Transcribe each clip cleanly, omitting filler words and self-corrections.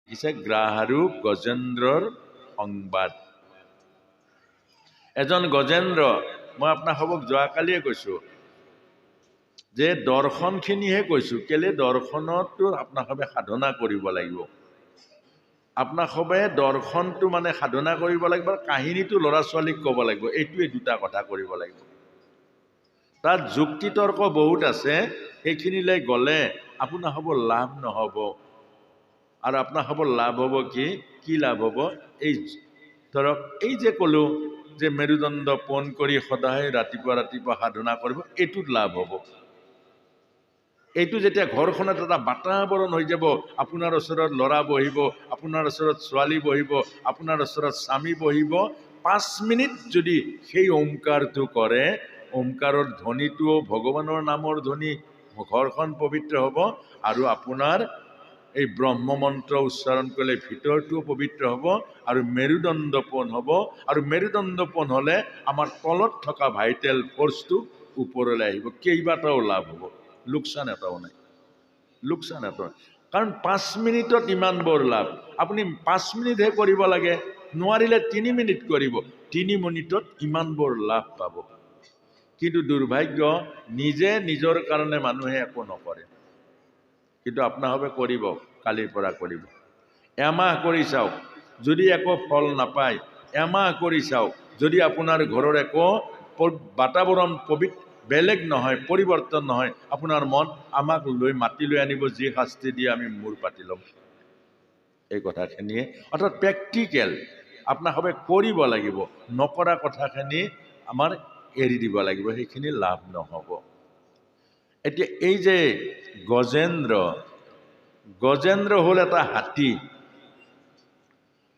লিখিছে গ্ৰাহ আৰু গজেন্দ্ৰৰ সংবাদ। এজন গজেন্দ্ৰ, মই আপোনাক যোৱাকালিয়ে কৈছোঁ যে দৰ্শনখিনিহে কৈছোঁ, কেলে দৰ্শনতো আপোনাক সাধনা কৰিব লাগিব। আপোনাক দৰ্শনটো মানে সাধনা কৰিব লাগিব, কাহিনীটো ল'ৰা ছোৱালীক ক'ব লাগিব, এইটোৱে দুটা কথা কৰিব লাগিব। তাত যুক্তি তৰ্ক বহুত আছে, সেইখিনিলৈ গ'লে আপোনাৰ লাভ নহ'ব। আৰু আপোনাৰ লাভ হ'ব কি লাভ হ'ব? এই ধৰক এই যে ক'লোঁ যে মেৰুদণ্ড পোন কৰি সদায় ৰাতিপুৱা সাধনা কৰিব, এইটোত লাভ হ'ব। এইটো যেতিয়া ঘৰখনত এটা বাতাবৰণ হৈ যাব, আপোনাৰ ওচৰত ল'ৰা বহিব, আপোনাৰ ওচৰত ছোৱালী বহিব, আপোনাৰ ওচৰত স্বামী বহিব, 5 মিনিট যদি সেই ওমকাৰটো কৰে, ওমকাৰৰ ধ্বনিটো ভগৱানৰ নামৰ ধ্বনি, ঘৰখন পবিত্ৰ হ'ব। আৰু আপোনাৰ এই ব্ৰহ্ম মন্ত্ৰ উচ্চাৰণ কৰিলে ভিতৰটোও পবিত্ৰ হ'ব আৰু মেৰুদণ্ডপোন হ'ব। আৰু মেৰুদণ্ডপোন হ'লে আমাৰ তলত থকা ভাইটেল ফ'ৰ্চটো ওপৰলৈ আহিব। কেইবাটাও লাভ হ'ব, লোকচান এটাও নাই, লোকচান এটাও নাই। কাৰণ 5 মিনিটত ইমান বৰ লাভ। আপুনি 5 মিনিটহে কৰিব লাগে, নোৱাৰিলে 3 মিনিট কৰিব, 3 মিনিটত ইমান বৰ লাভ পাব। কিন্তু দুৰ্ভাগ্য, নিজে নিজৰ কাৰণে মানুহে একো নকৰে। কিন্তু আপোনালোকে কৰিব, কালিৰ পৰা কৰিব। এমাহ কৰি চাওক, যদি একো ফল নাপায়, এমাহ কৰি চাওক, যদি আপোনাৰ ঘৰৰ একো বাতাবৰণ বেলেগ নহয়, পৰিৱৰ্তন নহয়, আপোনাৰ মন আমাক মাতি লৈ আনিব, যি শাস্তি দিয়ে আমি মূৰ পাতি ল'ম। এই কথাখিনিয়ে অৰ্থাৎ প্ৰেক্টিকেল আপোনালোকে কৰিব লাগিব, নকৰা কথাখিনি আমাৰ এৰি দিব লাগিব, সেইখিনি লাভ নহ'ব। এতিয়া এই যে গজেন্দ্ৰ হ'ল এটা হাতী।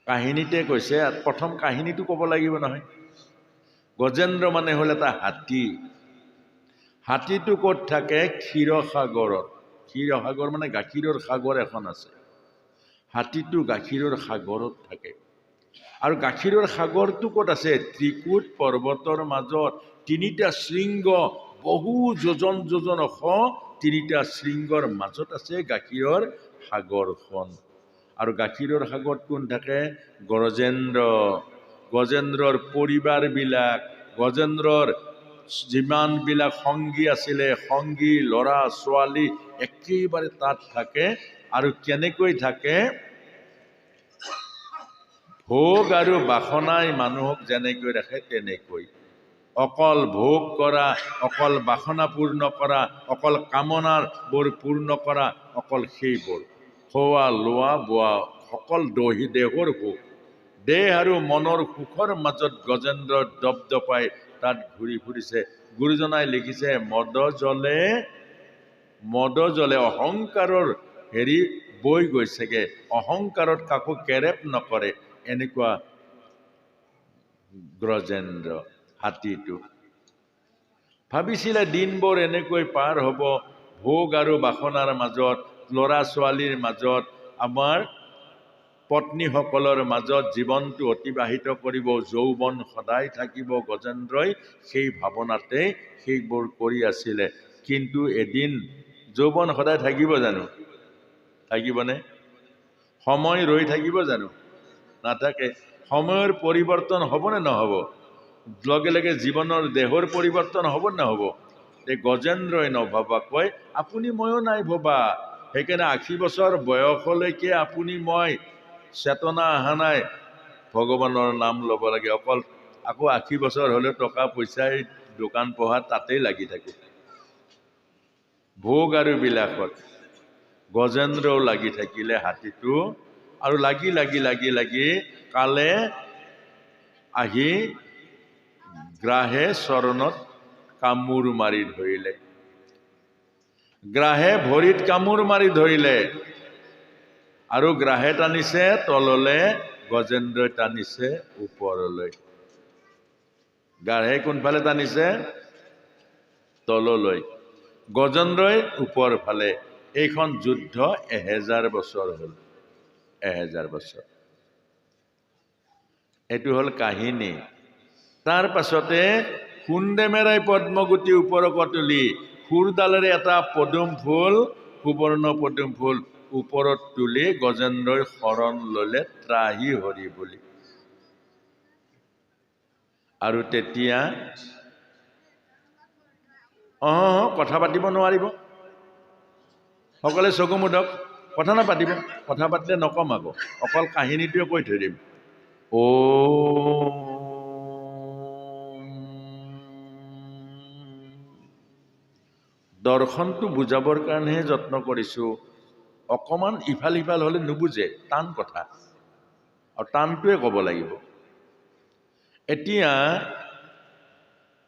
কাহিনীতে কৈছে, প্ৰথম কাহিনীটো ক'ব লাগিব নহয়। গজেন্দ্ৰ মানে হ'ল এটা হাতী। হাতীটো ক'ত থাকে? ক্ষীৰসাগৰত। ক্ষীৰসাগৰ মানে গাখীৰৰ সাগৰ এখন আছে। হাতীটো গাখীৰৰ সাগৰত থাকে। আৰু গাখীৰৰ সাগৰটো ক'ত আছে? ত্ৰিকুট পৰ্বতৰ মাজত 3টা শৃংগ, বহু যোজন ওখ 3টা শৃংগৰ মাজত আছে গাখীৰৰ সাগৰখন। আৰু গাখীৰৰ সাগৰত কোন থাকে? গজেন্দ্ৰৰ পৰিবাৰবিলাক, গজেন্দ্ৰৰ যিমানবিলাক সংগী আছিলে, সংগী ল'ৰা ছোৱালী একেবাৰে তাত থাকে। আৰু কেনেকৈ থাকে? ভোগ আৰু বাসনাই মানুহক যেনেকৈ ৰাখে তেনেকৈ। অকল ভোগ কৰা, অকল বাসনা পূৰ্ণ কৰা, অকল কামনাবোৰ পূৰ্ণ কৰা, অকল সেইবোৰ খোৱা লোৱা বোৱা, অকল দেহৰ সুখ, দেহ আৰু মনৰ সুখৰ মাজত গজেন্দ্ৰ দপদপাই তাত ঘূৰি ফুৰিছে। গুৰুজনাই লিখিছে, মদ জ্বলে অহংকাৰৰ বৈ গৈছেগে, অহংকাৰত কাকো কেৰেপ নকৰে, এনেকুৱা গজেন্দ্ৰ হাতীটো। ভাবিছিলে দিনবোৰ এনেকৈ পাৰ হ'ব, ভোগ আৰু বাসনাৰ মাজত, ল'ৰা ছোৱালীৰ মাজত, আমাৰ পত্নীসকলৰ মাজত জীৱনটো অতিবাহিত কৰিব, যৌৱন সদায় থাকিব। গজেন্দ্ৰই সেই ভাৱনাতে সেইবোৰ কৰি আছিলে। কিন্তু এদিন যৌৱন সদায় থাকিব জানো? থাকিবনে? সময় ৰৈ থাকিব জানো? নাথাকে। সময়ৰ পৰিৱৰ্তন হ'বনে নহ'ব? লগে লগে জীৱনৰ দেহৰ পৰিৱৰ্তন হ'ব নহ'ব? এই গজেন্দ্ৰই নভবাকৈ আপুনি ময়ো নাই ভবা। সেইকাৰণে 80 বছৰ বয়সলৈকে আপুনি মই চেতনা অহা নাই, ভগৱানৰ নাম ল'ব লাগে অকল। আকৌ 80 বছৰ হ'লেও টকা পইচাই দোকান পোহাৰ তাতেই লাগি থাকে, ভোগ আৰু বিলাসত। গজেন্দ্ৰও লাগি থাকিলে হাতীটো, আৰু লাগি লাগি লাগি লাগি কালে আহি গ্ৰাহে চৰণত কামোৰ মাৰি ধৰিলে। গ্ৰাহে ভৰিত কামোৰ মাৰি ধৰিলে, আৰু গ্ৰাহে টানিছে তললে, গজেন্দ্ৰই টানিছে ওপৰলৈ। গ্ৰাহে কোনফালে টানিছে? তললৈ, গজেন্দ্ৰই ওপৰ ফালে। এইখন যুদ্ধ 1000 বছৰ হ'ল, 1000 বছৰ। এইটো হ'ল কাহিনী। তাৰ পাছতে কুণ্ডেমেৰাই পদ্মগুটি ওপৰক তুলি, সুৰডালেৰে এটা পদুম ফুল, সুবৰ্ণ পদুম ফুল ওপৰত তুলি গজেন্দ্ৰই শৰণ ল'লে ত্ৰাহি হৰি বুলি। আৰু তেতিয়া কথা পাতিব নোৱাৰিব, সকলোৱে চকু মুদক, কথা নাপাতিব। কথা পাতিলে নকম আকৌ, অকল কাহিনীটোৱে কৈ থৈ দিম। দৰ্শনটো বুজাবৰ কাৰণেহে যত্ন কৰিছোঁ। অকণমান ইফাল সিফাল হ'লে নুবুজে, টান কথা, আৰু টানটোৱে ক'ব লাগিব। এতিয়া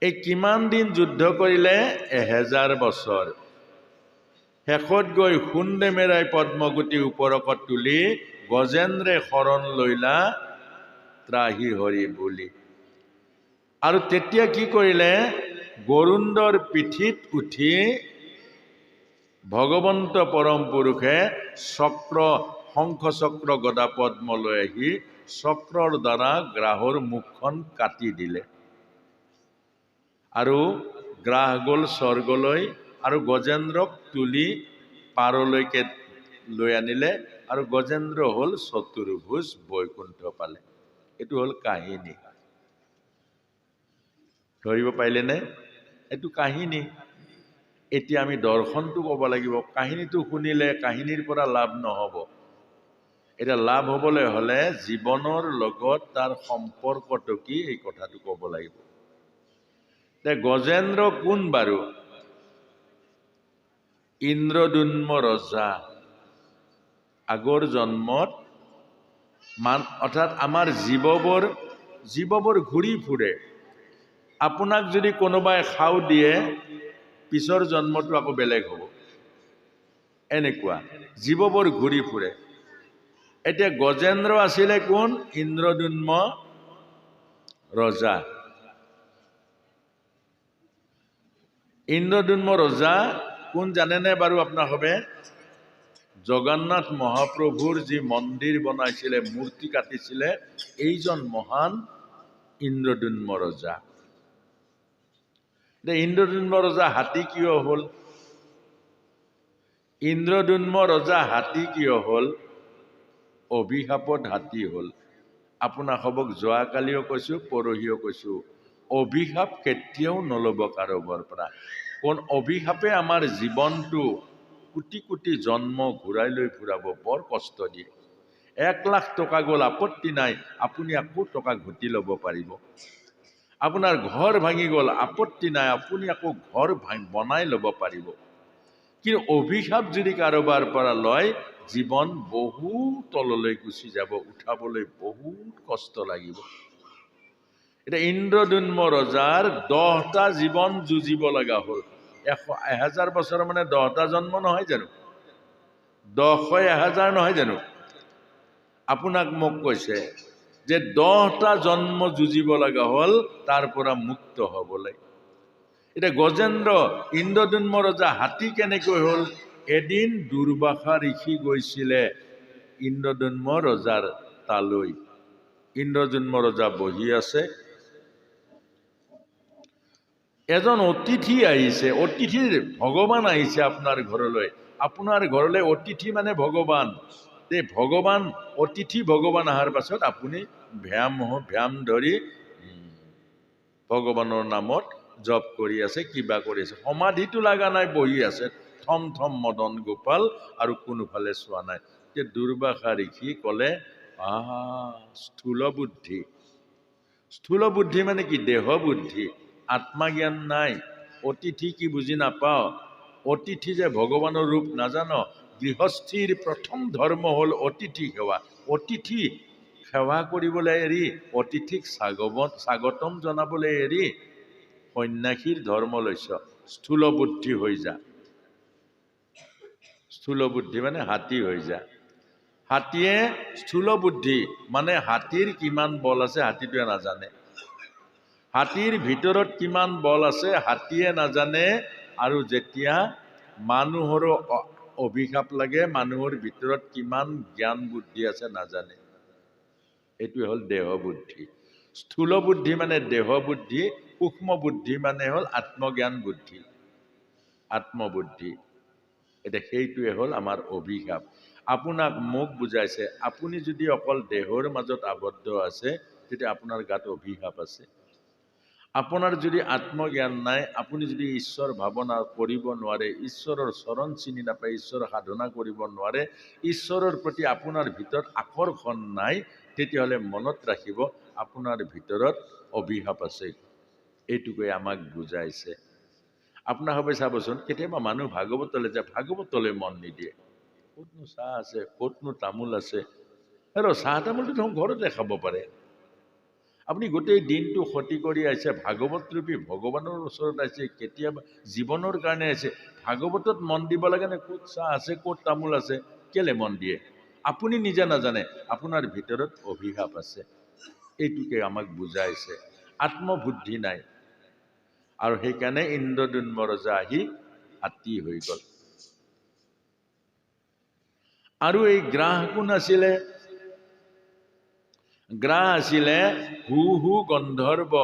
এই কিমান দিন যুদ্ধ কৰিলে? 1000 বছৰ। শেষত গৈ খুন্দে মেৰাই পদ্মগুটি ওপৰকত তুলি গজেন্দ্ৰে শৰণ লৈলা ত্ৰাহি হৰি বুলি। আৰু তেতিয়া কি কৰিলে? গৰুণ্ডৰ পিঠিত উঠি ভগৱন্ত পৰম পুৰুষে চক্ৰ, শংখ চক্ৰ গদা পদ্ম লৈ আহি চক্ৰৰ দ্বাৰা গ্ৰাহৰ মুখখন কাটি দিলে। আৰু গ্ৰাহ গ'ল স্বৰ্গলৈ, আৰু গজেন্দ্ৰক তুলি পাৰলৈকে লৈ আনিলে, আৰু গজেন্দ্ৰ হ'ল চতুৰ্ভুজ, বৈকুণ্ঠ পালে। এইটো হ'ল কাহিনী। ধৰিব পাৰিলেনে? এইটো কাহিনী। এতিয়া আমি দৰ্শনটো ক'ব লাগিব। কাহিনীটো শুনিলে কাহিনীৰ পৰা লাভ নহ'ব। এতিয়া লাভ হ'বলৈ হ'লে জীৱনৰ লগত তাৰ সম্পৰ্কটো কি, এই কথাটো ক'ব লাগিব। গজেন্দ্ৰ কোন বাৰু? ইন্দ্ৰদ্যুম্ন ৰজা। আগৰ জন্মত অৰ্থাৎ আমাৰ জীৱবোৰ ঘূৰি ফুৰে। আপোনাক যদি কোনোবাই খাও দিয়ে, পিছৰ জন্মটো আকৌ বেলেগ হ'ব। এনেকুৱা জীৱবোৰ ঘূৰি ফুৰে। এতিয়া গজেন্দ্ৰ আছিলে কোন? ইন্দ্ৰদ্যুম্ন ৰজা। ইন্দ্ৰদ্যুম্ন ৰজা কোন জানেনে বাৰু আপোনালোকে? জগন্নাথ মহাপ্ৰভুৰ যি মন্দিৰ বনাইছিলে, মূৰ্তি কাটিছিলে, এইজন মহান ইন্দ্ৰদ্যুম্ন ৰজা। ইন্দ্ৰদ্যুম্ন ৰজা হাতী কিয় হ'ল? ইন্দ্ৰদ্যুম্ন ৰজা হাতী কিয় হ'ল? অভিশাপত হাতী হ'ল। আপোনালোকক যোৱাকালিও কৈছোঁ, পৰহিও কৈছোঁ, অভিশাপ কেতিয়াও নল'ব কাৰোবাৰ পৰা। কোন অভিশাপে আমাৰ জীৱনটো কোটি কোটি জন্ম ঘূৰাই লৈ ফুৰাব, বৰ কষ্ট দিয়ে। 1 লাখ টকা গ'ল, আপত্তি নাই, আপুনি আকৌ টকা ঘটি ল'ব পাৰিব। আপোনাৰ ঘৰ ভাঙি গ'ল, আপত্তি নাই, আপুনি আকৌ ঘৰ বনাই ল'ব পাৰিব। কিন্তু অভিশাপ যদি কাৰোবাৰ পৰা লয়, জীৱন বহুত তললৈ গুচি যাব, উঠাবলৈ বহুত কষ্ট লাগিব। এতিয়া ইন্দ্ৰদ্যুম্ন ৰজাৰ 10টা জীৱন যুঁজিব লগা হ'ল। 1000 বছৰ মানে 10টা জন্ম নহয় জানো? 10 1000 নহয় জানো? আপোনাক মোক কৈছে যে 10টা জন্ম যুঁজিব লগা হ'ল তাৰ পৰা মুক্ত হ'বলৈ। এতিয়া গজেন্দ্ৰ, ইন্দ্ৰদ্যুম্ন ৰজা হাতী কেনেকৈ হ'ল? এদিন দুৰ্বাসা ঋষি গৈছিলে ইন্দ্ৰদ্যুম্ন ৰজাৰ তালৈ। ইন্দ্ৰদ্যুম্ন ৰজা বহি আছে, এজন অতিথি আহিছে। অতিথিৰ ভগৱান আহিছে আপোনাৰ ঘৰলৈ। আপোনাৰ ঘৰলৈ অতিথি মানে ভগৱান। এই ভগৱান, অতিথি ভগৱান অহাৰ পাছত আপুনি ভ্যাম ধৰি ভগৱানৰ নামত জপ কৰি আছে, কিবা কৰি আছে। সমাধিটো লগা নাই, বহি আছে থম থম মদন গোপাল, আৰু কোনোফালে চোৱা নাই। যে দুৰ্বাসা ঋষি ক'লে, স্থূল বুদ্ধি। স্থূল বুদ্ধি মানে কি? দেহ বুদ্ধি, আত্মাজ্ঞান নাই। অতিথি কি বুজি নাপাওঁ? অতিথি যে ভগৱানৰ ৰূপ নাজানো? গৃহস্থীৰ প্ৰথম ধৰ্ম হ'ল অতিথি সেৱা। অতিথি সেৱা কৰিবলৈ এৰি, অতিথিক স্বাগতম জনাবলৈ এৰি সন্ন্যাসীৰ ধৰ্ম লৈছ, স্থূল বুদ্ধি হৈ যা। স্থূল বুদ্ধি মানে হাতী হৈ যা। হাতীয়ে স্থূল বুদ্ধি মানে হাতীৰ কিমান বল আছে হাতীটোৱে নাজানে। হাতীৰ ভিতৰত কিমান বল আছে হাতীয়ে নাজানে। আৰু যেতিয়া মানুহৰো অভিশাপ লাগে, মানুহৰ ভিতৰত কিমান জ্ঞান বুদ্ধি আছে নাজানে। এইটোৱে হ'ল দেহ বুদ্ধি। স্থূল বুদ্ধি মানে দেহ বুদ্ধি, সূক্ষ্ম বুদ্ধি মানে হ'ল আত্মজ্ঞান বুদ্ধি, আত্মবুদ্ধি। এতিয়া সেইটোৱে হ'ল আমাৰ অভিশাপ। আপোনাক মোক বুজাইছে আপুনি যদি অকল দেহৰ মাজত আবদ্ধ আছে তেতিয়া আপোনাৰ গাত অভিশাপ আছে। আপোনাৰ যদি আত্মজ্ঞান নাই, আপুনি যদি ঈশ্বৰ ভাৱনা কৰিব নোৱাৰে, ঈশ্বৰৰ চৰণ চিনি নাপায়, ঈশ্বৰৰ সাধনা কৰিব নোৱাৰে, ঈশ্বৰৰ প্ৰতি আপোনাৰ ভিতৰত আকৰ্ষণ নাই, তেতিয়াহ'লে মনত ৰাখিব আপোনাৰ ভিতৰত অভিশাপ আছে। এইটোকে আমাক বুজাইছে। আপোনাৰ হবে চাবচোন, কেতিয়াবা মানুহ ভাগৱতলৈ যায়, ভাগৱতলৈ মন নিদিয়ে। ক'তনো চাহ আছে, ক'তনো তামোল আছে, আৰু চাহ তামোলটো ঘৰতে খাব পাৰে। আপুনি গোটেই দিনটো ক্ষতি কৰি আহিছে, ভাগৱত ৰূপী ভগৱানৰ ওচৰত আহিছে, কেতিয়াবা জীৱনৰ কাৰণে আহিছে, ভাগৱতত মন দিব লাগে নে? ক'ত চাহ আছে, ক'ত তামোল আছে, কেলে মন দিয়ে? আপুনি নিজে নাজানে আপোনাৰ ভিতৰত অভিশাপ আছে। এইটোকে আমাক বুজাইছে। আত্মবুদ্ধি নাই, আৰু সেইকাৰণে ইন্দ্ৰদ্যুম্ন ৰজা আহি হাতী হৈ গ'ল। আৰু এই গ্ৰাহ কোন আছিলে? গ্ৰাহ আছিলে হুহু গন্ধৰ্ব।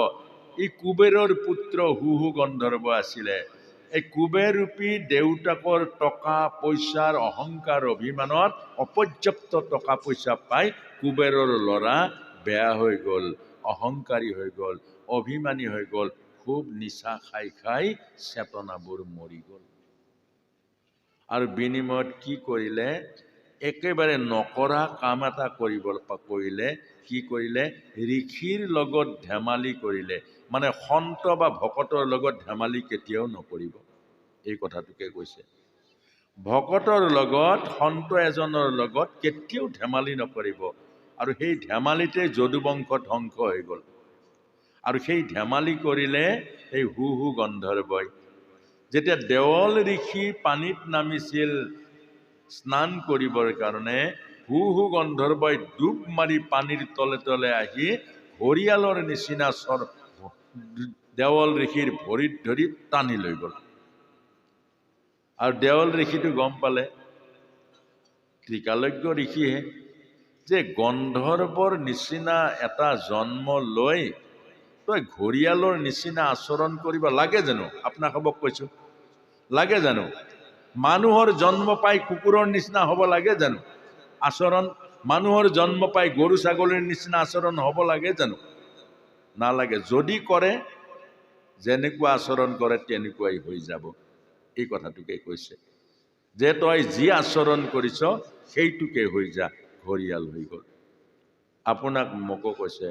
ই কুবেৰৰ পুত্ৰ হুহু গন্ধৰ্ব আছিলে। এই কুবেৰ ৰূপী দেউতাকৰ টকা পইচাৰ অহংকাৰ অভিমানত অপৰ্যাপ্ত টকা পইচা পাই কুবেৰৰ ল'ৰা বেয়া হৈ গ'ল, অহংকাৰী হৈ গ'ল, অভিমানী হৈ গ'ল, খুব নিচা খাই খাই চেতনাবোৰ মৰি গ'ল। আৰু বিনিময়ত কি কৰিলে? একেবাৰে নকৰা কাম এটা কৰিলে। কি কৰিলে? ঋষিৰ লগত ধেমালি কৰিলে। মানে সন্ত বা ভকতৰ লগত ধেমালি কেতিয়াও নকৰিব, এই কথাটোকে কৈছে। ভকতৰ লগত, সন্ত এজনৰ লগত কেতিয়াও ধেমালি নকৰিব। আৰু সেই ধেমালিতে যদুবংশ ধ্বংস হৈ গ'ল। আৰু সেই ধেমালি কৰিলে এই হুহু গন্ধৰ্বই। যেতিয়া দেৱল ঋষি পানীত নামিছিল স্নান কৰিবৰ কাৰণে, হুহু গন্ধৰ্বই ডুব মাৰি পানীৰ তলে তলে আহি ঘৰিয়ালৰ নিচিনা দেৱল ঋষিৰ ভৰিত ধৰি টানি লৈ গ'ল। আৰু দেৱল ঋষিটো গম পালে, ত্ৰিকালজ্ঞ ঋষিহে, যে গন্ধৰ্বৰ নিচিনা এটা জন্ম লৈ তই ঘৰিয়ালৰ নিচিনা আচৰণ কৰিব লাগে জানো? আপোনাক হ'ব কৈছো, লাগে জানো? মানুহৰ জন্ম পাই কুকুৰৰ নিচিনা হ'ব লাগে জানো আচৰণ? মানুহৰ জন্ম পাই গৰু ছাগলীৰ নিচিনা আচৰণ হ'ব লাগে জানো? নালাগে। যদি কৰে, যেনেকুৱা আচৰণ কৰে তেনেকুৱাই হৈ যাব। এই কথাটোকে কৈছে, যে তই যি আচৰণ কৰিছ সেইটোকে হৈ যা, ঘৰিয়াল হৈ গ'ল। আপোনাক মোকো কৈছে,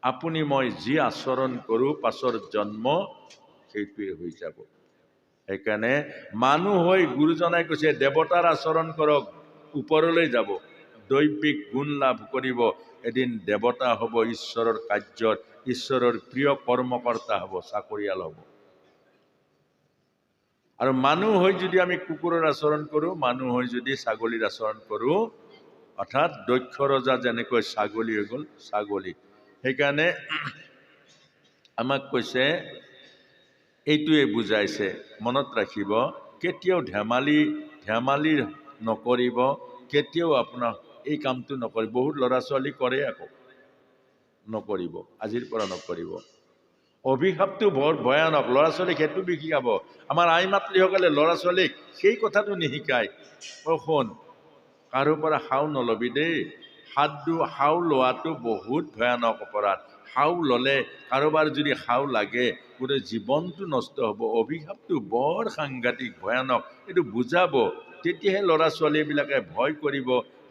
আপুনি মই যি আচৰণ কৰোঁ পাছৰ জন্ম সেইটোৱে হৈ যাব। সেইকাৰণে মানুহ হৈ গুৰুজনাই কৈছে দেৱতাৰ আচৰণ কৰক, ওপৰলৈ যাব, দৈবিক গুণ লাভ কৰিব, এদিন দেৱতা হ'ব, ঈশ্বৰৰ কাৰ্যত ঈশ্বৰৰ প্ৰিয় কৰ্মকৰ্তা হ'ব, চাকৰিয়াল হ'ব। আৰু মানুহ হৈ যদি আমি কুকুৰৰ আচৰণ কৰোঁ, মানুহ হৈ যদি ছাগলীৰ আচৰণ কৰোঁ, অৰ্থাৎ দক্ষ ৰজা যেনেকৈ ছাগলী হৈ গ'ল, ছাগলী। সেইকাৰণে আমাক কৈছে, এইটোৱে বুজাইছে, মনত ৰাখিব, কেতিয়াও ধেমালি নকৰিব, কেতিয়াও আপোনাৰ এই কামটো নকৰিব। বহুত ল'ৰা ছোৱালী কৰে, আকৌ নকৰিব, আজিৰ পৰা নকৰিব। অভিশাপটো বৰ ভয়ানক। ল'ৰা ছোৱালীক সেইটো নিশিকাব। আমাৰ আই মাতৃসকলে ল'ৰা ছোৱালীক সেই কথাটো নিশিকায়। শুন, কাৰো পৰা সাও নলবি দেই। সাও লোৱাটো বহুত ভয়ানক অপৰাধ। সাও ল'লে, কাৰোবাৰ যদি সাও লাগে, গোটেই জীৱনটো নষ্ট হ'ব। অভিশাপটো বৰ সাংঘাতিক ভয়ানক, এইটো বুজাব। তেতিয়াহে ল'ৰা ছোৱালীবিলাকে ভয় কৰিব,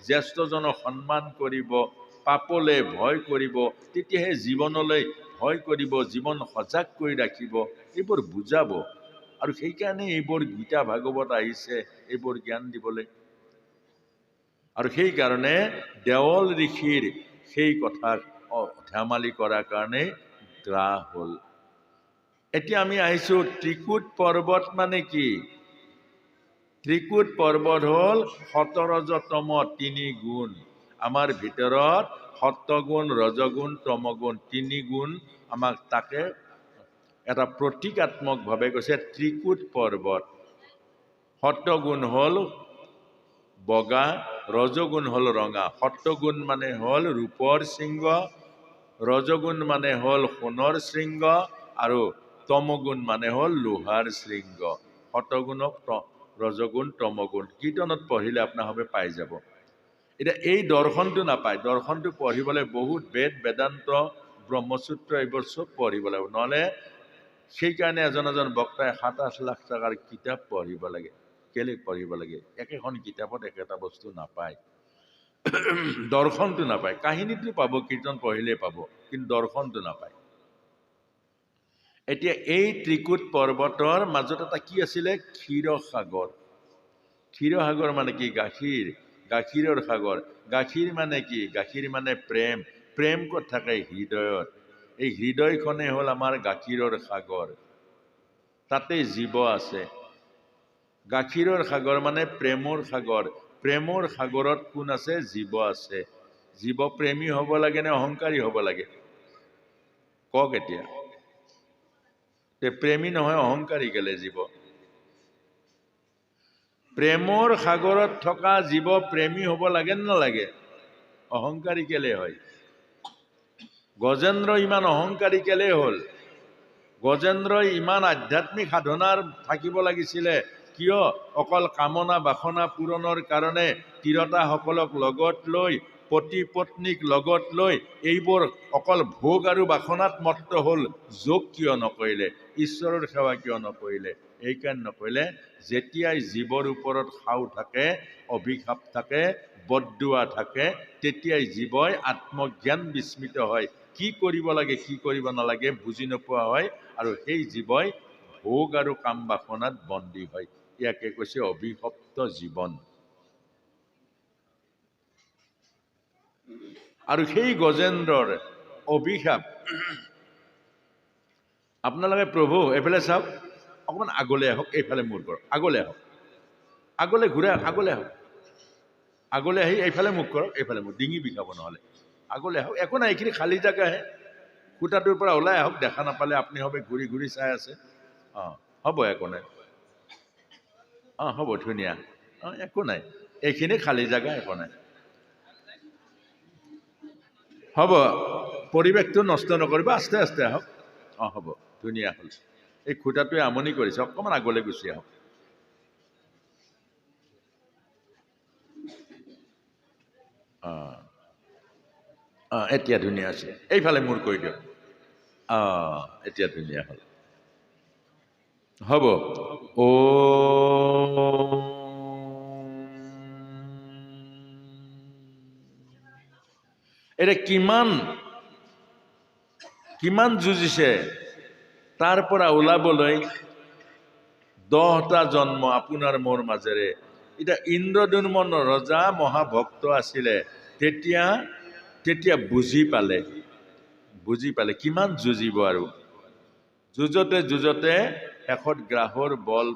জ্যেষ্ঠজনক সন্মান কৰিব, পাপলৈ ভয় কৰিব, তেতিয়াহে জীৱনলৈ ভয় কৰিব, জীৱন সজাগ কৰি ৰাখিব। এইবোৰ বুজাব। আৰু সেইকাৰণে এইবোৰ গীতা ভাগৱত আহিছে, এইবোৰ জ্ঞান দিবলৈ। আৰু সেইকাৰণে দেৱল ঋষিৰ সেই কথাত ধেমালি কৰাৰ কাৰণে গ্ৰাহ হ'ল। এতিয়া আমি আহিছোঁ ত্ৰিকুট পৰ্বত মানে কি? ত্ৰিকুট পৰ্বত হ'ল 17তম 3 গুণ। আমাৰ ভিতৰত সত্বগুণ, ৰজগুণ, তমগুণ 3 গুণ। আমাক তাকে এটা প্ৰতীকাত্মকভাৱে কৈছে ত্ৰিকুট পৰ্বত। সত্বগুণ হ'ল বগা, ৰজগুণ হ'ল ৰঙা। সত্বগুণ মানে হ'ল ৰূপৰ শৃংগ, ৰজগুণ মানে হ'ল সোণৰ শৃংগ, আৰু তমগুণ মানে হ'ল লোহাৰ শৃংগ। সত্বগুণক ৰজগুণ তমগুণ কীৰ্তনত পঢ়িলে আপোনাৰভাৱে পাই যাব। এতিয়া এই দৰ্শনটো নাপায়, দৰ্শনটো পঢ়িবলৈ বহুত বেদ বেদান্ত ব্ৰহ্মসূত্ৰ এইবোৰ চব পঢ়িব লাগিব, নহ'লে সেইকাৰণে এজন বক্তাই ৭-৮ লাখ টকাৰ কিতাপ পঢ়িব লাগে। কেলে পঢ়িব লাগে? একেখন কিতাপত একেটা বস্তু নাপায়, দৰ্শনটো নাপায়। কাহিনীটো পাব, কীৰ্তন পঢ়িলেই পাব, কিন্তু দৰ্শনটো নাপায়। এতিয়া এই ত্ৰিকুট পৰ্বতৰ মাজত এটা কি আছিলে? ক্ষীৰসাগৰ। ক্ষীৰসাগৰ মানে কি? গাখীৰ, গাখীৰৰ সাগৰ। গাখীৰ মানে কি? গাখীৰ মানে প্ৰেম। প্ৰেম ক'ত থাকে? হৃদয়ত। এই হৃদয়খনেই হ'ল আমাৰ গাখীৰৰ সাগৰ, তাতে জীৱ আছে। গাখীৰৰ সাগৰ মানে প্ৰেমৰ সাগৰ। প্ৰেমৰ সাগৰত কোন আছে? জীৱ আছে। জীৱ প্ৰেমী হ'ব লাগে নে অহংকাৰী হ'ব লাগে? কওক এতিয়া। প্ৰেমী নহয়, অহংকাৰী কেলে জীৱ? প্ৰেমৰ সাগৰত থকা জীৱ প্ৰেমী হ'ব লাগে নে নালাগে? অহংকাৰী কেলে হয়? গজেন্দ্ৰ ইমান অহংকাৰী কেলে হ'ল? গজেন্দ্ৰই ইমান আধ্যাত্মিক সাধনাৰ থাকিব লাগিছিলে কিয়? অকল কামনা বাসনা পূৰণৰ কাৰণে তিৰোতাসকলক লগত লৈ, পতি পত্নীক লগত লৈ এইবোৰ অকল ভোগ আৰু বাসনাত মত্ত হ'ল। যোগ কিয় নকৰিলে? ঈশ্বৰৰ সেৱা কিয় নকৰিলে? এইকাৰণে নকৰিলে, যেতিয়াই জীৱৰ ওপৰত সাও থাকে, অভিশাপ থাকে, বদদুৱা থাকে, তেতিয়াই জীৱই আত্মজ্ঞান বিস্মৃত হয়, কি কৰিব লাগে কি কৰিব নালাগে বুজি নোপোৱা হয়, আৰু সেই জীৱই ভোগ আৰু কাম বাসনাত বন্দী হয়। ইয়াকে কৈছে অভিশপ্ত জীৱন। আৰু সেই গজেন্দ্ৰৰ অভিশাপ আপোনালোকে, প্ৰভু এইফালে চাওক, অকণমান আগলৈ আহক, এইফালে মূৰ কৰক, আগলৈ আহক, আগলৈ ঘূৰাই, আগলৈ আহক, আগলৈ আহি এইফালে মুখ কৰক, এইফালে মুখ, ডিঙি বিষাব নহ'লে। আগলৈ আহক, একো নাই, এইখিনি খালী জেগাহে। খুটাটোৰ পৰা ওলাই আহক, দেখা নাপালে আপুনি হবে ঘূৰি ঘূৰি চাই আছে। অঁ হ'ব, একো নাই। অঁ হ'ব, ধুনীয়া। অঁ একো নাই, এইখিনি খালী জেগা, একো নাই। হ'ব, পৰিৱেশটো নষ্ট নকৰিব, আস্তে আস্তে আহক। অঁ হ'ব, ধুনীয়া হ'ল। এই খুটাটোৱে আমনি কৰিছে, অকণমান আগলৈ গুচি আহক। অঁ অঁ এতিয়া ধুনীয়া আছে, এইফালে মূৰ কৰি দিয়ক। অঁ এতিয়া ধুনীয়া হ'ল। হ'ব। এতিয়া কিমান যুঁজিছে তাৰ পৰা ওলাবলৈ? 10টা জন্ম আপোনাৰ মোৰ মাজেৰে। এতিয়া ইন্দ্ৰদুম্ন ৰজা মহাভক্ত আছিলে, তেতিয়া বুজি পালে কিমান যুঁজিব, আৰু যুঁজতে শেষত গ্ৰাহৰ বল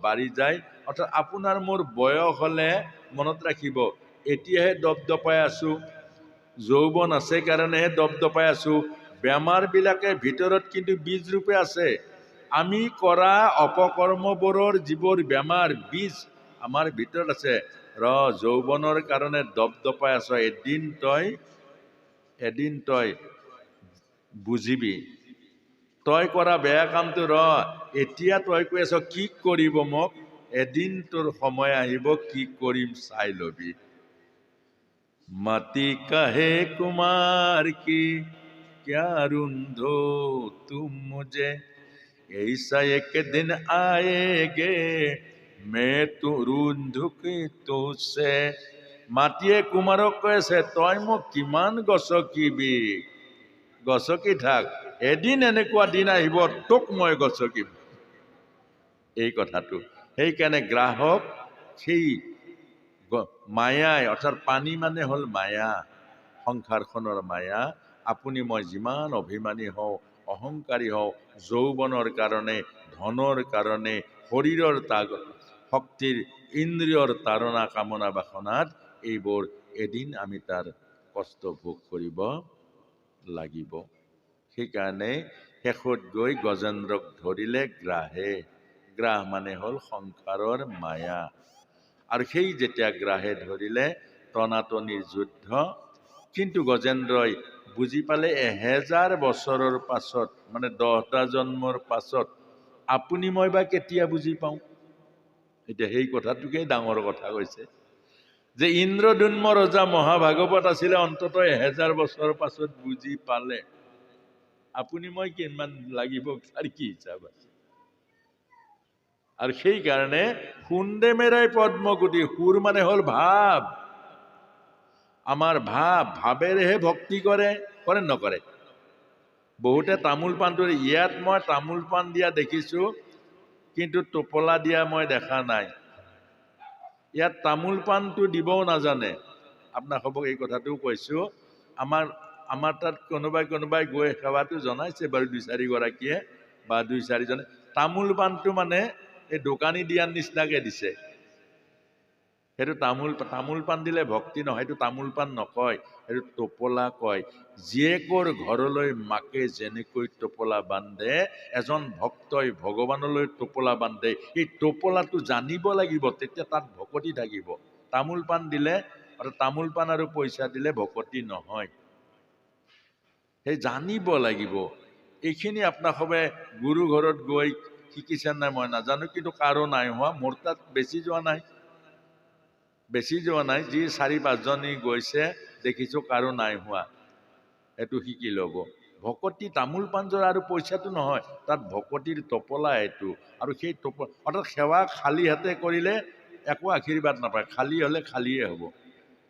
বাঢ়ি যায়। অৰ্থাৎ আপোনাৰ মোৰ বয়স হ'লে, মনত ৰাখিব, এতিয়াহে দপদপাই আছো, যৌৱন আছে কাৰণেহে দপদপাই আছো। বেমাৰবিলাকে ভিতৰত কিন্তু বীজ ৰূপে আছে। আমি কৰা অপকৰ্মবোৰৰ যিবোৰ বেমাৰ, বীজ আমাৰ ভিতৰত আছে। যৌৱনৰ কাৰণে দপদপাই আছ, এদিন তই বুজিবি। তই কৰা বেয়া কামটো এতিয়া তই কৈ আছ কি কৰিব মোক, এদিন তোৰ সময় আহিব, কি কৰিম চাই লবি। মাটি কাহে কুমাৰ কি क्या रूंधो तुम मुझे, ऐसा एक दिन आएगे मैं तो रूंधू की तुझसे। মাটিয়ে কুমাৰক কৈ আছে, তই মোক কিমান গছকিবি, গছকি থাক, এদিন এনেকুৱা দিন আহিব তোক মই গছকিম। এই কথাটো সেইকাৰণে গ্ৰাহক সেই মায়াই, অৰ্থাৎ পানী মানে হ'ল মায়া, সংসাৰখনৰ মায়া। আপুনি মই যিমান অভিমানী হওঁ, অহংকাৰী হওঁ, যৌৱনৰ কাৰণে, ধনৰ কাৰণে, শৰীৰৰ শক্তিৰ, ইন্দ্ৰিয়ৰ তাৰণা কামনা বাসনাত, এইবোৰ এদিন আমি তাৰ কষ্ট ভোগ কৰিব লাগিব। সেইকাৰণে শেষত গৈ গজেন্দ্ৰক ধৰিলে গ্ৰাহে। গ্ৰাহ মানে হ'ল সংসাৰৰ মায়া। আৰু সেই যেতিয়া গ্ৰাহে ধৰিলে, টনাটনিৰ যুদ্ধ। কিন্তু গজেন্দ্ৰই বুজি পালে 1000 বছৰৰ পাছত, মানে 10টা জন্মৰ পাছত, আপুনি মই বা কেতিয়া বুজি পাওঁ? এতিয়া সেই কথাটোকেই ডাঙৰ কথা কৈছে যে ইন্দ্ৰদুম্ন ৰজা মহাভাগৱত আছিলে অন্ততঃ 1000 বছৰ পাছত বুজি পালে। আপুনি মই কিমান লাগিব তাৰ কি হিচাপ আছে? আৰু সেইকাৰণে সুন্দে মেৰাই পদ্মকুটি, সুৰ মানে হ'ল ভাৱ। আমাৰ ভাৱেৰেহে ভক্তি কৰে নকৰে? বহুতে তামোল পাণটো, ইয়াত মই তামোল পাণ দিয়া দেখিছো কিন্তু টোপোলা দিয়া মই দেখা নাই। ইয়াত তামোল পাণটো দিবও নাজানে। আপোনালোকক এই কথাটোও কৈছো, আমাৰ তাত কোনোবাই গৈ সেৱাটো জনাইছে বাৰু 2-4 গৰাকীয়ে বা 2-4 জনে। তামোল পাণটো মানে এই দোকানী দিয়াৰ নিচিনাকে দিছে। সেইটো তামোল পাণ দিলে ভক্তি নহয়, সেইটো তামোল পাণ নকয়, সেইটো টোপোলা কয়। জীয়েকৰ ঘৰলৈ মাকে যেনেকৈ টোপোলা বান্ধে, এজন ভক্তই ভগৱানলৈ টোপোলা বান্ধে। এই টোপোলাটো জানিব লাগিব, তেতিয়া তাত ভকতি থাকিব। তামোল পাণ দিলে আৰু তামোল পাণ আৰু পইচা দিলে ভকতি নহয়। সেই জানিব লাগিব। এইখিনি আপোনালোকে গুৰু ঘৰত গৈ শিকিছে নাই মই নাজানো, কিন্তু কাৰো নাই হোৱা। মোৰ তাত বেছি যোৱা নাই, যি 4-5 জনী গৈছে দেখিছো, কাৰো নাই হোৱা। এইটো শিকি ল'ব। ভকতি তামোল পাণযোৰা আৰু পইচাটো নহয়, তাত ভকতিৰ টোপোলা এইটো। আৰু সেই টোপোলা অৰ্থাৎ সেৱা খালী হাতে কৰিলে একো আশীৰ্বাদ নাপায়, খালী হ'লে খালীয়ে হ'ব।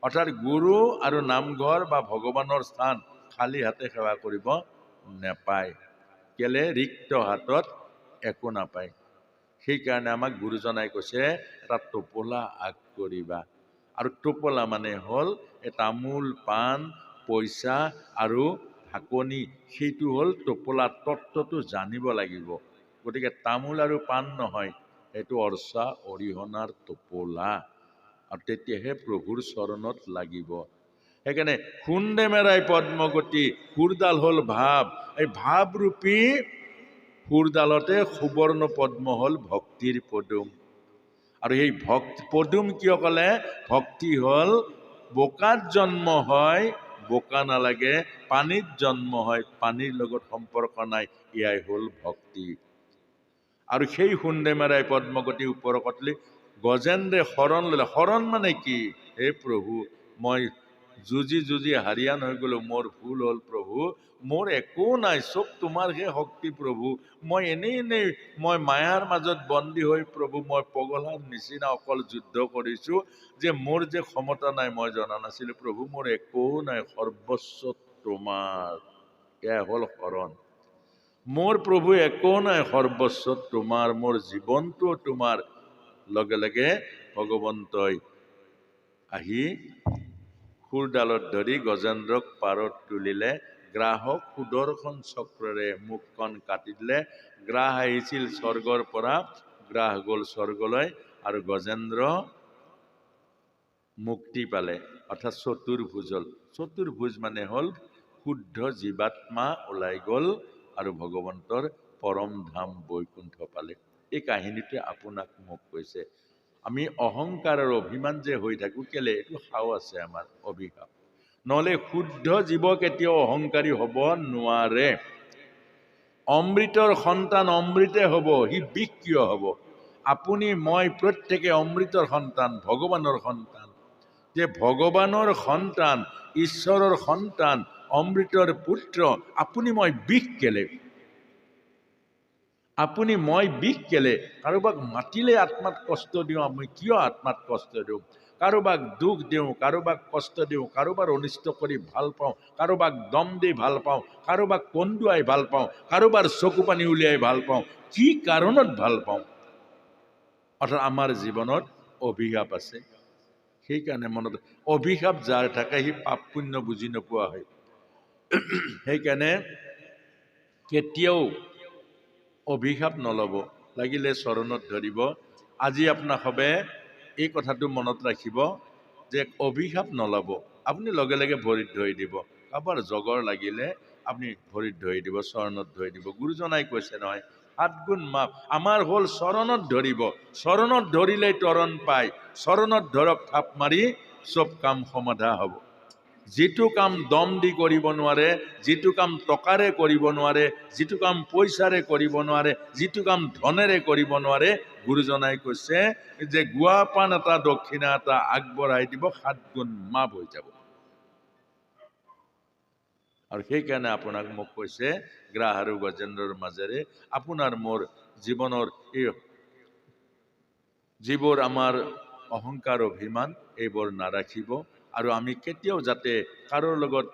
অৰ্থাৎ গুৰু আৰু নামঘৰ বা ভগৱানৰ স্থান খালী হাতে সেৱা কৰিব নেপায়। কেলে? ৰিক্ত হাতত একো নাপায়। সেইকাৰণে আমাক গুৰুজনাই কৈছে এটা টোপোলা আগ কৰিবা। আৰু টোপোলা মানে হ'ল এই তামোল পাণ পইচা আৰু ঢাকনি, সেইটো হ'ল টোপোলা। তত্ত্বটো জানিব লাগিব। গতিকে তামোল আৰু পাণ নহয়, এইটো অৰ্চা অৰিহণাৰ টোপোলা। আৰু তেতিয়াহে প্ৰভুৰ চৰণত লাগিব। সেইকাৰণে সুন্দে মেৰাই পদ্মকুটি, সুৰডাল হ'ল ভাৱ। এই ভাৱৰূপী সুৰডালতে সুবৰ্ণ পদ্ম হ'ল ভক্তিৰ পদুম। আৰু সেই পদুম কিয় ক'লে? ভক্তি হ'ল বোকাত জন্ম হয়, বোকা নালাগে, পানীত জন্ম হয়, পানীৰ লগত সম্পৰ্ক নাই, এয়াই হ'ল ভক্তি। আৰু সেই সুন্দে মেৰাই পদ্মকুটি ওপৰ কটলি গজেন্দ্ৰে শৰণ ল'লে। শৰণ মানে কি? হে প্ৰভু, মই যুঁজি হাৰিয়ান হৈ গ'লো, মোৰ ভুল হ'ল প্ৰভু, মোৰ একো নাই, চব তোমাৰহে শক্তি প্ৰভু। মই এনেই মই মায়াৰ মাজত বন্দী হৈ প্ৰভু, মই পগলাৰ নিচিনা অকল যুদ্ধ কৰিছো, যে মোৰ যে ক্ষমতা নাই মই জনা নাছিলো প্ৰভু, মোৰ একো নাই, সৰ্বস্ব তোমাৰ। এয়া হ'ল শৰণ। মোৰ প্ৰভু একো নাই, সৰ্বস্ব তোমাৰ, মোৰ জীৱনটো তোমাৰ। লগে লগে ভগৱন্তই আহি সুৰডালত ধৰি গজেন্দ্ৰক পাৰত তুলিলে। গ্ৰাহক সুদৰ্শন চক্ৰৰে মুখখন কাটি দিলে। গ্ৰাহ আহিছিল স্বৰ্গৰ পৰা, গ্ৰাহ গ'ল স্বৰ্গলৈ, আৰু গজেন্দ্ৰ মুক্তি পালে। অৰ্থাৎ চতুৰ্ভুজ হ'ল। চতুৰ্ভুজ মানে হ'ল শুদ্ধ জীৱাত্মা ওলাই গ'ল আৰু ভগৱন্তৰ পৰম ধাম বৈকুণ্ঠ পালে। এই কাহিনীটোৱে আপোনাক মোক কৈছে। আমি অহংকাৰৰ অভিমান যে হৈ থাকো, কেলে? এইটো সাও আছে আমাৰ অভিশাপ। নহ'লে শুদ্ধ জীৱ কেতিয়াও অহংকাৰী হ'ব নোৱাৰে। অমৃতৰ সন্তান অমৃতে হ'ব, সি বিষ কিয় হ'ব? আপুনি মই প্ৰত্যেকে অমৃতৰ সন্তান, ভগৱানৰ সন্তান। যে ভগৱানৰ সন্তান, ঈশ্বৰৰ সন্তান, অমৃতৰ পুত্ৰ, আপুনি মই বিষ কেলে? আপুনি মই বিষ কেলে? কাৰোবাক মাতিলে আত্মাত কষ্ট দিওঁ, আমি কিয় আত্মাত কষ্ট দিওঁ? কাৰোবাক দুখ দিওঁ, কাৰোবাক কষ্ট দিওঁ, কাৰোবাৰ অনিষ্ট কৰি ভাল পাওঁ, কাৰোবাক দম দি ভাল পাওঁ, কাৰোবাক কন্দুৱাই ভাল পাওঁ, কাৰোবাৰ চকু পানী উলিয়াই ভাল পাওঁ। কি কাৰণত ভাল পাওঁ? অৰ্থাৎ আমাৰ জীৱনত অভিশাপ আছে। সেইকাৰণে মনত অভিশাপ যাৰ থাকে সি পাপ পুণ্য বুজি নোপোৱা হয়। সেইকাৰণে কেতিয়াও অভিশাপ নল'ব, লাগিলে চৰণত ধৰিব। আজি আপোনাসবে এই কথাটো মনত ৰাখিব যে অভিশাপ নল'ব। আপুনি লগে লগে ভৰিত ধৰি দিব। কাৰোবাৰ জগৰ লাগিলে আপুনি ভৰিত ধৰি দিব, চৰণত ধৰি দিব। গুৰুজনাই কৈছে নহয়, 7 গুণ মাপ। আমাৰ হ'ল চৰণত ধৰিব। চৰণত ধৰিলেই তৰণ পায়। চৰণত ধৰক, থাপ মাৰি চব কাম সমাধা হ'ব। যিটো কাম দম দি কৰিব নোৱাৰে, যিটো কাম টকাৰে কৰিব নোৱাৰে, যিটো কাম পইচাৰে কৰিব নোৱাৰে, যিটো কাম ধনেৰে কৰিব নোৱাৰে, গুৰুজনাই কৈছে যে গুৱাপান এটা দক্ষিণা এটা আগবঢ়াই দিব, 7 গুণ মাপ হৈ যাব। আৰু সেইকাৰণে আপোনাক মোক কৈছে গ্ৰাহ আৰু গজেন্দ্ৰৰ মাজেৰে আপোনাৰ মোৰ জীৱনৰ এই যিবোৰ আমাৰ অহংকাৰ অভিমান এইবোৰ নাৰাখিব, আৰু আমি কেতিয়াও যাতে কাৰোৰ লগত,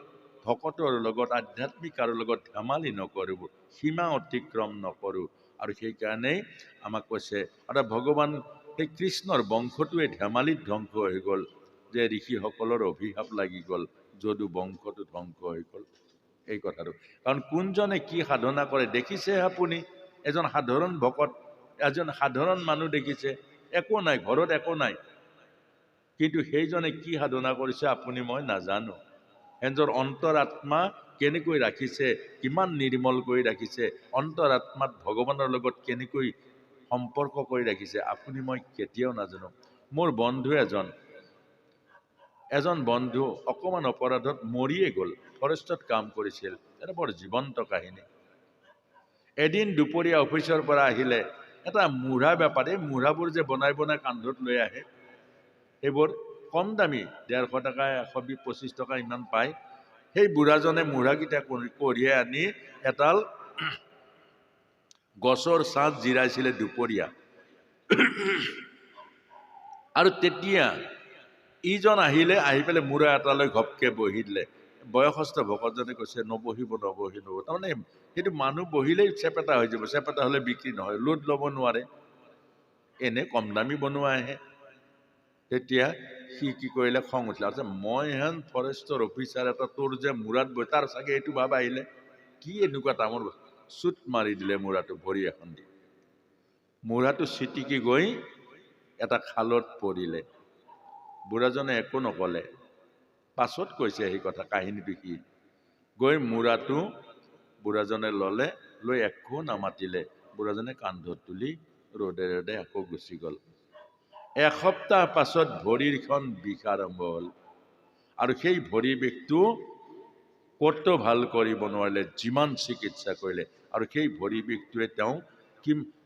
ভকতৰ লগত, আধ্যাত্মিক কাৰোৰ লগত ধেমালি নকৰোঁ, সীমা অতিক্ৰম নকৰোঁ। আৰু সেইকাৰণেই আমাক কৈছে, আৰু ভগৱান সেই কৃষ্ণৰ বংশটোৱে ধেমালিত ধ্বংস হৈ গ'ল, যে ঋষিসকলৰ অভিশাপ লাগি গ'ল, যদু বংশটো ধ্বংস হৈ গ'ল। এই কথাটো কাৰণ কোনজনে কি সাধনা কৰে দেখিছে আপুনি। এজন সাধাৰণ ভকত, এজন সাধাৰণ মানুহ দেখিছে, একো নাই, ঘৰত একো নাই, কিন্তু সেইজনে কি সাধনা কৰিছে আপুনি মই নাজানো। এজনৰ অন্তৰ আত্মা কেনেকৈ ৰাখিছে, কিমান নিৰ্মল কৰি ৰাখিছে, অন্তৰ আত্মাত ভগৱানৰ লগত কেনেকৈ সম্পৰ্ক কৰি ৰাখিছে আপুনি মই কেতিয়াও নাজানো। মোৰ বন্ধু এজন বন্ধু অকণমান অপৰাধত মৰিয়ে গ'ল, ফৰেষ্টত কাম কৰিছিল। এটা বৰ জীৱন্ত কাহিনী। এদিন দুপৰীয়া অফিচৰ পৰা আহিলে এটা মুঢ়া বেপাৰী, মুঢ়াবোৰ যে বনাই বনাই কান্ধত লৈ আহে, সেইবোৰ কম দামী, 150 টকা, 125 টকা ইমান পায়। সেই বুঢ়াজনে মুঢ়াকেইটা কঢ়িয়াই আনি এডাল গছৰ ছাঁত জিৰাইছিলে দুপৰীয়া। আৰু তেতিয়া ইজন আহিলে, আহি পেলাই মুঢ়া এটালৈ ঘপকে বহি দিলে। বয়সস্থ ভকতজনে কৈছে নবহিব। তাৰমানে সেইটো মানুহ বহিলেই চেপেটা হৈ যাব, চেপেটা হ'লে বিক্ৰী নহয়, লোড ল'ব নোৱাৰে, এনে কম দামী বনোৱা আহে। তেতিয়া সি কি কৰিলে, খং উঠিলে, মই হেন ফৰেষ্টৰ অফিচাৰ এটা, তোৰ যে মুঢ়াত বহি, তাৰ চাগে এইটো ভাব আহিলে, কি এনেকুৱা তামোল, চুট মাৰি দিলে মুঢ়াটো ভৰি এখন দি। মুঢ়াটো ছিটিকি গৈ এটা খালত পৰিলে। বুঢ়াজনে একো নকলে, পাছত কৈছে সেই কথা, কাহিনীটো কি। গৈ মুঢ়াটো বুঢ়াজনে ললে, লৈ একো নামাতিলে। বুঢ়াজনে কান্ধত তুলি ৰ'দে ৰ'দে আকৌ গুচি গ'ল। এসপ্তাহ পাছত ভৰিখন বিষ আৰম্ভ হ'ল, আৰু সেই ভৰি বিষটো ক'তো ভাল কৰিব নোৱাৰিলে, যিমান চিকিৎসা কৰিলে। আৰু সেই ভৰি বিষটোৱে তেওঁ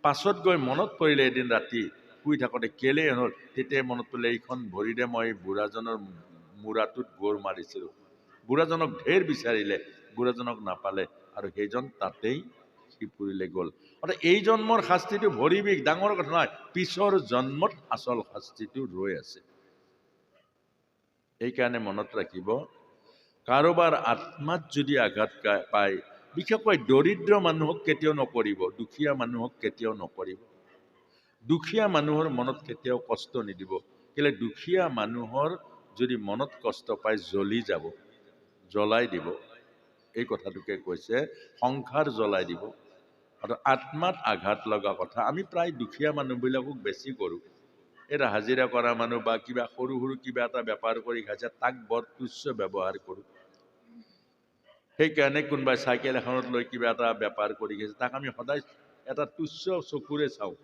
পাছত গৈ মনত পৰিলে, এদিন ৰাতি শুই থাকোঁতে কেলেই হ'ল, তেতিয়াই মনত পৰিলে, এইখন ভৰিৰে মই বুঢ়াজনৰ মূৰাটোত গোৰ মাৰিছিলোঁ। বুঢ়াজনক ঢেৰ বিচাৰিলে, বুঢ়াজনক নাপালে, আৰু সেইজন তাতেই সিপুৰিলে গ'ল। অৰ্থাৎ এই জন্মৰ শাস্তিটো ভৰি বিষ, ডাঙৰ কথা নহয়, পিছৰ জন্মত আচল শাস্তিটো ৰৈ আছে। এইকাৰণে মনত ৰাখিব, কাৰোবাৰ আত্মাত যদি আঘাত পায়, বিশেষকৈ দৰিদ্ৰ মানুহক কেতিয়াও নকৰিব, দুখীয়া মানুহক কেতিয়াও নকৰিব। দুখীয়া মানুহৰ মনত কেতিয়াও কষ্ট নিদিব, কেলে দুখীয়া মানুহৰ যদি মনত কষ্ট পায় জ্বলি যাব, জ্বলাই দিব। এই কথাটোকে কৈছে, সংসাৰ জ্বলাই দিব। আৰু আত্মাত আঘাত লগা কথা আমি প্ৰায় দুখীয়া মানুহবিলাকক বেছি কৰোঁ। এটা হাজিৰা কৰা মানুহ বা কিবা সৰু সৰু কিবা এটা বেপাৰ কৰি খাইছে, তাক বৰ তুচ্ছ ব্যৱহাৰ কৰোঁ। সেইকাৰণে কোনোবাই চাইকেল এখনত লৈ কিবা এটা বেপাৰ কৰি খাইছে, তাক আমি সদায় এটা তুচ্ছ চকুৰে চাওঁ,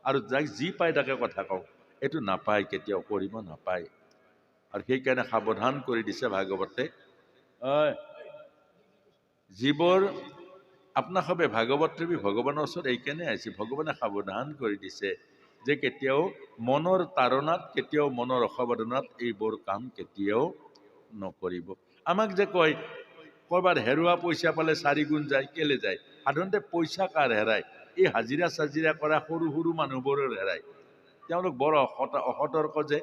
আৰু যাক যি পায় তাকে কথা কওঁ। এইটো নাপায়, কেতিয়াও কৰিব নাপায়। আৰু সেইকাৰণে সাৱধান কৰি দিছে ভাগৱতে। যিবোৰ আপোনাক সবে ভাগৱত ভগৱানৰ ওচৰত এইকাৰণে আহিছে, ভগৱানে সাৱধান কৰি দিছে যে কেতিয়াও মনৰ তাৰণাত, কেতিয়াও মনৰ অসাৱধানত এইবোৰ কাম কেতিয়াও নকৰিব। আমাক যে কয় ক'ৰবাত হেৰুৱা পইচা পালে 4 গুণ যায়, কেলে যায়? সাধাৰণতে পইচা কাৰ হেৰায়? এই হাজিৰা চাজিৰা কৰা সৰু সৰু মানুহবোৰৰ হেৰায়। তেওঁলোক বৰ অসতৰ্ক যে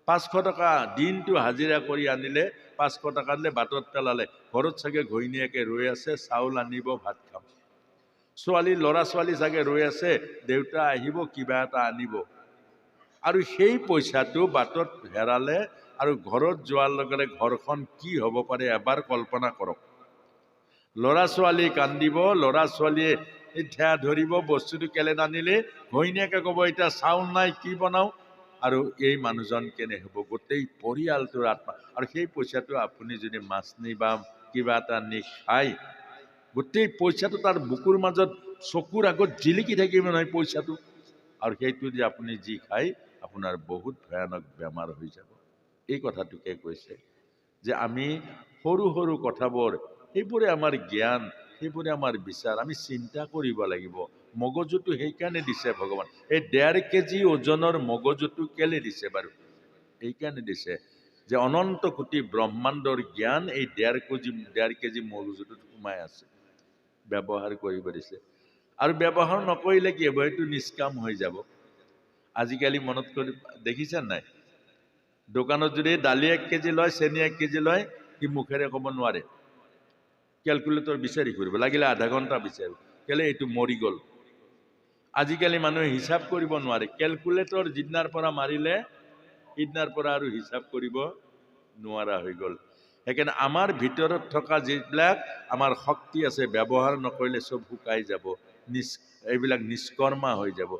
500 টকা দিনটো হাজিৰা কৰি আনিলে, 500 টকা দিলে বাটত পেলালে, ঘৰত চাগে ঘৈণীয়েকে ৰৈ আছে, চাউল আনিব, ভাত খাম। ল'ৰা ছোৱালী চাগে ৰৈ আছে, দেউতা আহিব কিবা এটা আনিব। আৰু সেই পইচাটো বাটত হেৰালে, আৰু ঘৰত যোৱাৰ লগে লগে ঘৰখন কি হ'ব পাৰে এবাৰ কল্পনা কৰক। ল'ৰা ছোৱালী কান্দিব, ল'ৰা ছোৱালীয়ে ঠেয়া ধৰিব, বস্তুটো কেলে নানিলে, ঘৈণীয়েকে ক'ব এতিয়া চাউল নাই, কি বনাওঁ? আৰু এই মানুহজন কেনে হ'ব? গোটেই পৰিয়ালটোৰ আত্মা। আৰু সেই পইচাটো আপুনি যদি মাছ নি বা কিবা এটা নি খায়, গোটেই পইচাটো তাৰ বুকুৰ মাজত, চকুৰ আগত জিলিকি থাকিব নহয় পইচাটো। আৰু সেইটো যে আপুনি যি খায়, আপোনাৰ বহুত ভয়ানক বেমাৰ হৈ যাব। এই কথাটোকে কৈছে যে আমি সৰু সৰু কথাবোৰ সেইবোৰে আমাৰ জ্ঞান, সেইবোৰে আমাৰ বিচাৰ, আমি চিন্তা কৰিব লাগিব। মগজুটো সেইকাৰণে দিছে ভগৱান। এই 1.5 কেজি ওজনৰ মগজুটো কেলে দিছে বাৰু? এইকাৰণে দিছে যে অনন্ত কোটি ব্ৰহ্মাণ্ডৰ জ্ঞান এই 1.5 কেজি মগজুটোত সোমাই আছে। ব্যৱহাৰ কৰিব দিছে। আৰু ব্যৱহাৰ নকৰিলে কি হ'ব? এইটো নিষ্কাম হৈ যাব। আজিকালি মনত কৰি দেখিছে নাই? দোকানত যদি দালি 1 কেজি লয়, চেনি 1 কেজি লয়, সি মুখেৰে ক'ব নোৱাৰে। কেলকুলেটৰ বিচাৰি ফুৰিব, লাগিলে আধা ঘণ্টা বিচাৰিব, কেলে এইটো মৰি গ'ল। আজিকালি মানুহে হিচাপ কৰিব নোৱাৰে। কেলকুলেটৰ যিদিনাৰ পৰা মাৰিলে সিদিনাৰ পৰা আৰু হিচাপ কৰিব নোৱাৰা হৈ গ'ল। সেইকাৰণে আমাৰ ভিতৰত থকা যিবিলাক আমাৰ শক্তি আছে, ব্যৱহাৰ নকৰিলে চব শুকাই যাব, এইবিলাক নিষ্কৰ্মা হৈ যাব।